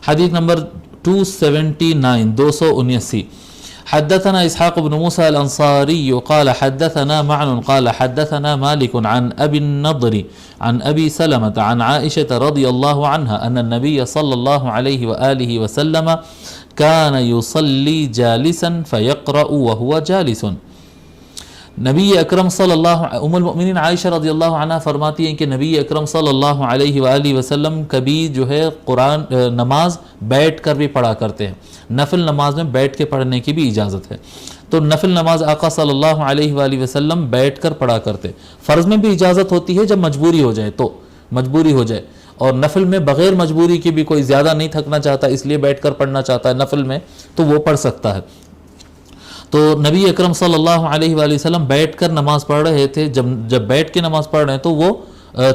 حدیث نمبر 279 حدثنا اسحاق بن موسى الانصاري قال حدثنا معن قال حدثنا مالك عن ابي النضر عن ابي سلمة عن عائشة رضي الله عنها ان النبي صلى الله عليه واله وسلم كان يصلي جالسا فيقرأ وهو جالس. نبی اکرم صلی اللہ ام المؤمنین عائشہ رضی اللہ عنہ فرماتی ہیں کہ نبی اکرم صلی اللہ علیہ وآلہ وسلم کبھی جو ہے قرآن نماز بیٹھ کر بھی پڑھا کرتے ہیں. نفل نماز میں بیٹھ کے پڑھنے کی بھی اجازت ہے. تو نفل نماز آقا صلی اللہ علیہ وآلہ وسلم بیٹھ کر پڑھا کرتے. فرض میں بھی اجازت ہوتی ہے جب مجبوری ہو جائے, تو مجبوری ہو جائے, اور نفل میں بغیر مجبوری کے بھی کوئی زیادہ نہیں تھکنا چاہتا اس لیے بیٹھ کر پڑھنا چاہتا ہے نفل میں, تو وہ پڑھ سکتا ہے. تو نبی اکرم صلی اللہ علیہ وآلہ وسلم بیٹھ کر نماز پڑھ رہے تھے. جب بیٹھ کے نماز پڑھ رہے ہیں تو وہ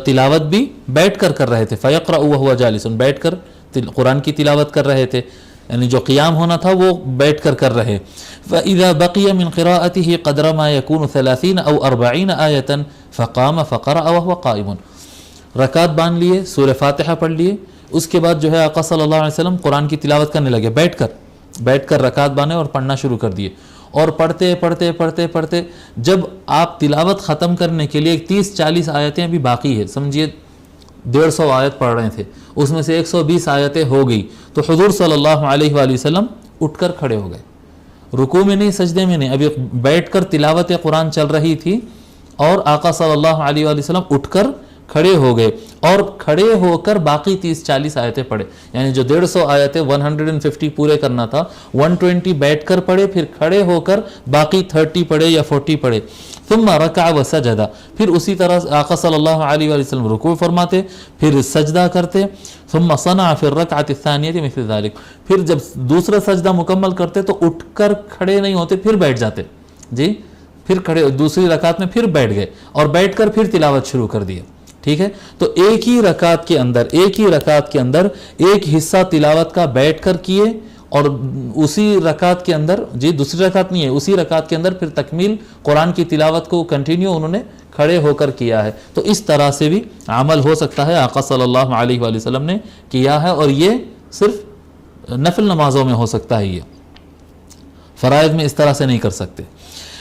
تلاوت بھی بیٹھ کر رہے تھے. فَيَقْرَأُ وَهُوَ جَالِسٌ, بیٹھ کر قرآن کی تلاوت کر رہے تھے, یعنی جو قیام ہونا تھا وہ بیٹھ کر رہے. فَإِذَا بَقِيَ مِنْ قِرَاءَتِهِ قَدْرَ مَا يَكُونُ 30 أو 40 آيَةً فَقَامَ فَقَرَأَ وَهُوَ قَائِمٌ. رکعت باندھ لیے, سورہ فاتحہ پڑھ لیے, اس کے بعد جو ہے آقا صلی اللہ علیہ وسلم قرآن کی تلاوت کرنے لگے بیٹھ کر رکعت باندھے اور پڑھنا شروع کر دیے. اور پڑھتے جب آپ تلاوت ختم کرنے کے لیے 30-40 آیتیں بھی باقی ہے, سمجھیے 150 آیت پڑھ رہے تھے, اس میں سے 120 آیتیں ہو گئی, تو حضور صلی اللہ علیہ وآلہ وسلم اٹھ کر کھڑے ہو گئے. رکوع میں نہیں, سجدے میں نہیں, ابھی بیٹھ کر تلاوت قرآن چل رہی تھی اور آقا صلی اللہ علیہ وآلہ وسلم اٹھ کر کھڑے ہو گئے اور کھڑے ہو کر باقی 30-40 آیتیں پڑھے. یعنی جو 150 آیتیں 150 پورے کرنا تھا, 120 بیٹھ کر پڑھے, پھر کھڑے ہو کر باقی 30 پڑھے یا 40 پڑھے. ثم رکع وسجد, پھر اسی طرح آقا صلی اللہ علیہ وآلہ وسلم رکوع فرماتے, پھر سجدہ کرتے. ثم صنع فی الرکعۃ الثانیہ مثل ذلک, پھر جب دوسرا سجدہ مکمل کرتے تو اٹھ کر کھڑے نہیں ہوتے, پھر بیٹھ جاتے جی, پھر کھڑے دوسری رکعت میں پھر بیٹھ گئے اور بیٹھ کر پھر تلاوت شروع کر دی. ٹھیک ہے, تو ایک ہی رکعت کے اندر ایک حصہ تلاوت کا بیٹھ کر کیے, اور اسی رکعت کے اندر, جی دوسری رکعت نہیں ہے, اسی رکعت کے اندر پھر تکمیل قرآن کی تلاوت کو کنٹینیو انہوں نے کھڑے ہو کر کیا ہے. تو اس طرح سے بھی عمل ہو سکتا ہے, آقا صلی اللہ علیہ وآلہ وسلم نے کیا ہے, اور یہ صرف نفل نمازوں میں ہو سکتا ہے, یہ فرائض میں اس طرح سے نہیں کر سکتے.